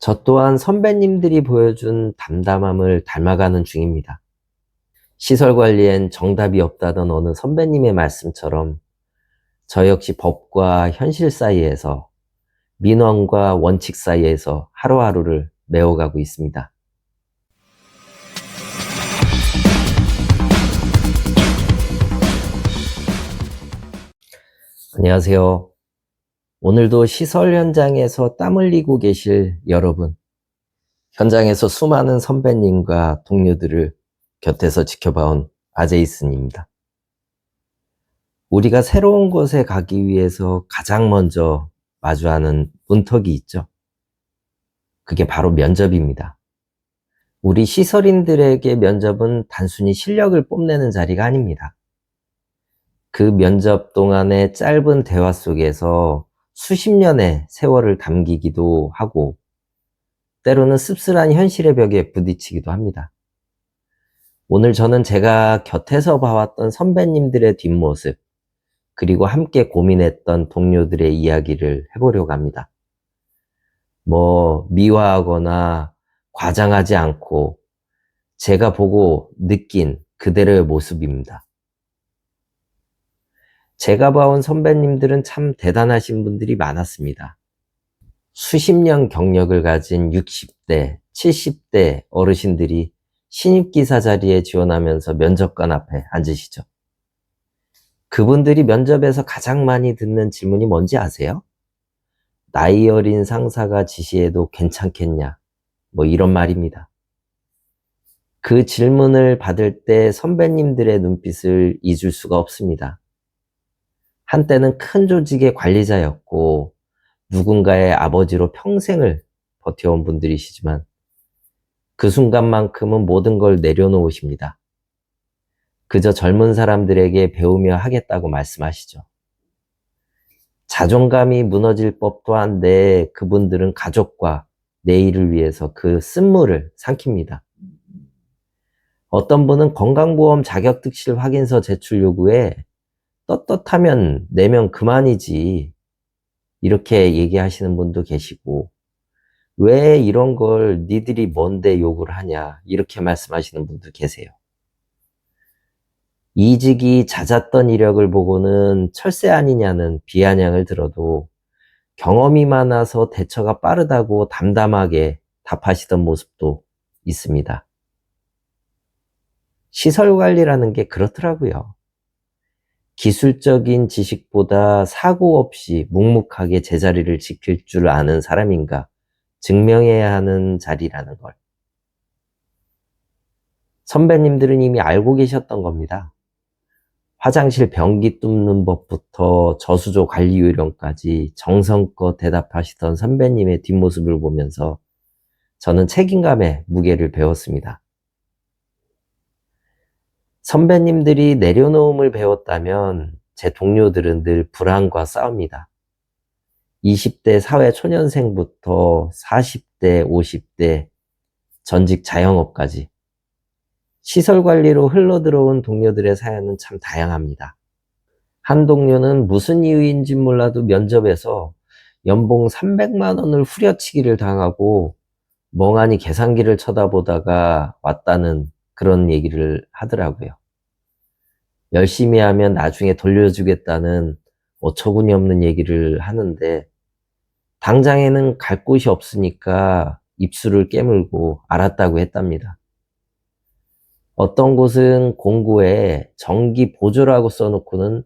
저 또한 선배님들이 보여준 담담함을 닮아가는 중입니다. 시설 관리엔 정답이 없다던 어느 선배님의 말씀처럼 저 역시 법과 현실 사이에서, 민원과 원칙 사이에서 하루하루를 메워가고 있습니다. 안녕하세요. 오늘도 시설 현장에서 땀 흘리고 계실 여러분, 현장에서 수많은 선배님과 동료들을 곁에서 지켜봐온 아제이슨입니다. 우리가 새로운 곳에 가기 위해서 가장 먼저 마주하는 문턱이 있죠. 그게 바로 면접입니다. 우리 시설인들에게 면접은 단순히 실력을 뽐내는 자리가 아닙니다. 그 면접 동안의 짧은 대화 속에서 수십 년의 세월을 담기기도 하고, 때로는 씁쓸한 현실의 벽에 부딪히기도 합니다. 오늘 저는 제가 곁에서 봐왔던 선배님들의 뒷모습, 그리고 함께 고민했던 동료들의 이야기를 해보려고 합니다. 미화하거나 과장하지 않고 제가 보고 느낀 그대로의 모습입니다. 제가 봐온 선배님들은 참 대단하신 분들이 많았습니다. 수십 년 경력을 가진 60대, 70대 어르신들이 신입기사 자리에 지원하면서 면접관 앞에 앉으시죠. 그분들이 면접에서 가장 많이 듣는 질문이 뭔지 아세요? 나이 어린 상사가 지시해도 괜찮겠냐? 이런 말입니다. 그 질문을 받을 때 선배님들의 눈빛을 잊을 수가 없습니다. 한때는 큰 조직의 관리자였고 누군가의 아버지로 평생을 버텨온 분들이시지만 그 순간만큼은 모든 걸 내려놓으십니다. 그저 젊은 사람들에게 배우며 하겠다고 말씀하시죠. 자존감이 무너질 법도 한데 그분들은 가족과 내일을 위해서 그 쓴물을 삼킵니다. 어떤 분은 건강보험 자격특실 확인서 제출 요구에 떳떳하면 내면 그만이지 이렇게 얘기하시는 분도 계시고, 왜 이런 걸 니들이 뭔데 요구를 하냐 이렇게 말씀하시는 분도 계세요. 이직이 잦았던 이력을 보고는 철새 아니냐는 비아냥을 들어도 경험이 많아서 대처가 빠르다고 담담하게 답하시던 모습도 있습니다. 시설 관리라는 게 그렇더라고요. 기술적인 지식보다 사고 없이 묵묵하게 제자리를 지킬 줄 아는 사람인가 증명해야 하는 자리라는 걸. 선배님들은 이미 알고 계셨던 겁니다. 화장실 변기 뚫는 법부터 저수조 관리 요령까지 정성껏 대답하시던 선배님의 뒷모습을 보면서 저는 책임감의 무게를 배웠습니다. 선배님들이 내려놓음을 배웠다면 제 동료들은 늘 불안과 싸웁니다. 20대 사회 초년생부터 40대, 50대 전직 자영업까지 시설 관리로 흘러들어온 동료들의 사연은 참 다양합니다. 한 동료는 무슨 이유인지 몰라도 면접에서 연봉 300만 원을 후려치기를 당하고 멍하니 계산기를 쳐다보다가 왔다는 그런 얘기를 하더라고요. 열심히 하면 나중에 돌려주겠다는 어처구니 없는 얘기를 하는데 당장에는 갈 곳이 없으니까 입술을 깨물고 알았다고 했답니다. 어떤 곳은 공고에 정기 보조라고 써놓고는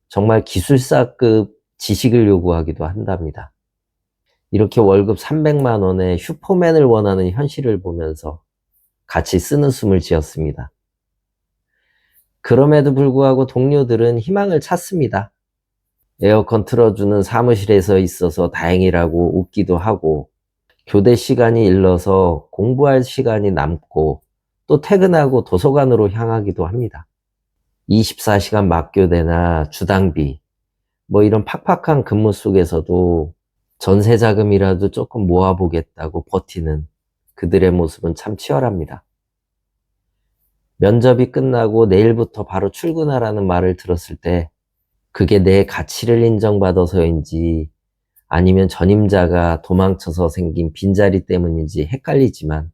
정말 기술사급 지식을 요구하기도 한답니다. 이렇게 월급 300만 원에 슈퍼맨을 원하는 현실을 보면서 같이 쓰는 숨을 지었습니다. 그럼에도 불구하고 동료들은 희망을 찾습니다. 에어컨 틀어주는 사무실에서 있어서 다행이라고 웃기도 하고, 교대 시간이 일러서 공부할 시간이 남고 또 퇴근하고 도서관으로 향하기도 합니다. 24시간 막교대나 주당비, 이런 팍팍한 근무 속에서도 전세 자금이라도 조금 모아보겠다고 버티는 그들의 모습은 참 치열합니다. 면접이 끝나고 내일부터 바로 출근하라는 말을 들었을 때 그게 내 가치를 인정받아서인지 아니면 전임자가 도망쳐서 생긴 빈자리 때문인지 헷갈리지만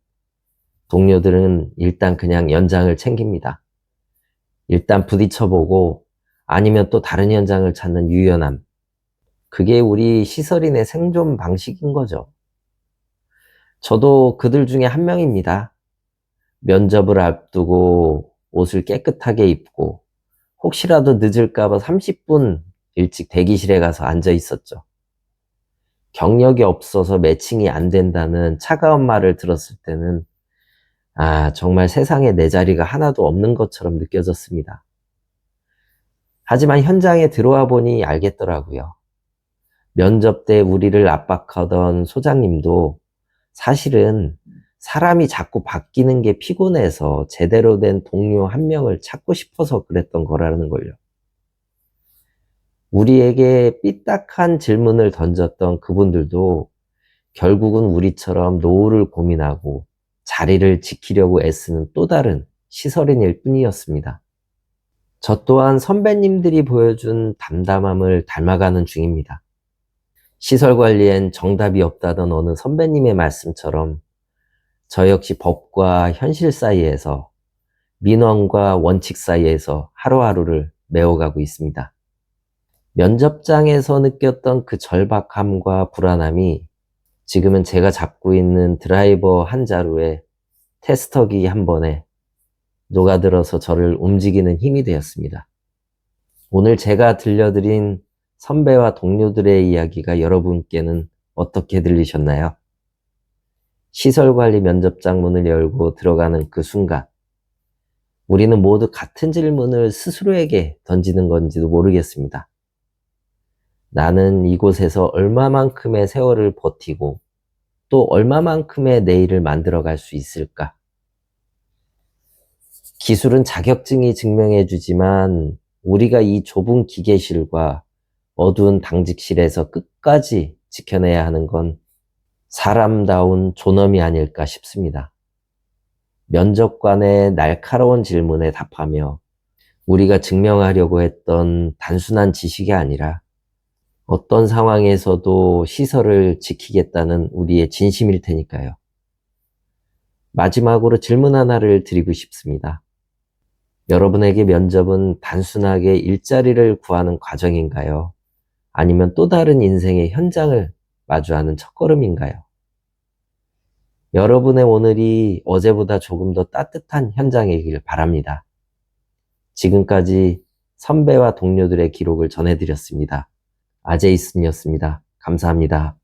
동료들은 일단 그냥 연장을 챙깁니다. 일단 부딪혀보고 아니면 또 다른 현장을 찾는 유연함. 그게 우리 시설인의 생존 방식인 거죠. 저도 그들 중에 한 명입니다. 면접을 앞두고 옷을 깨끗하게 입고 혹시라도 늦을까봐 30분 일찍 대기실에 가서 앉아 있었죠. 경력이 없어서 매칭이 안 된다는 차가운 말을 들었을 때는 정말 세상에 내 자리가 하나도 없는 것처럼 느껴졌습니다. 하지만 현장에 들어와 보니 알겠더라고요. 면접 때 우리를 압박하던 소장님도 사실은 사람이 자꾸 바뀌는 게 피곤해서 제대로 된 동료 한 명을 찾고 싶어서 그랬던 거라는 걸요. 우리에게 삐딱한 질문을 던졌던 그분들도 결국은 우리처럼 노후를 고민하고 자리를 지키려고 애쓰는 또 다른 시설인일 뿐이었습니다. 저 또한 선배님들이 보여준 담담함을 닮아가는 중입니다. 시설 관리엔 정답이 없다던 어느 선배님의 말씀처럼 저 역시 법과 현실 사이에서 민원과 원칙 사이에서 하루하루를 메워가고 있습니다. 면접장에서 느꼈던 그 절박함과 불안함이 지금은 제가 잡고 있는 드라이버 한 자루에 테스터기 한 번에 녹아들어서 저를 움직이는 힘이 되었습니다. 오늘 제가 들려드린 선배와 동료들의 이야기가 여러분께는 어떻게 들리셨나요? 시설관리 면접장 문을 열고 들어가는 그 순간 우리는 모두 같은 질문을 스스로에게 던지는 건지도 모르겠습니다. 나는 이곳에서 얼마만큼의 세월을 버티고 또 얼마만큼의 내일을 만들어갈 수 있을까? 기술은 자격증이 증명해주지만 우리가 이 좁은 기계실과 어두운 당직실에서 끝까지 지켜내야 하는 건 사람다운 존엄이 아닐까 싶습니다. 면접관의 날카로운 질문에 답하며 우리가 증명하려고 했던 단순한 지식이 아니라 어떤 상황에서도 시설을 지키겠다는 우리의 진심일 테니까요. 마지막으로 질문 하나를 드리고 싶습니다. 여러분에게 면접은 단순하게 일자리를 구하는 과정인가요? 아니면 또 다른 인생의 현장을 마주하는 첫걸음인가요? 여러분의 오늘이 어제보다 조금 더 따뜻한 현장이길 바랍니다. 지금까지 선배와 동료들의 기록을 전해드렸습니다. 아제이슨이었습니다. 감사합니다.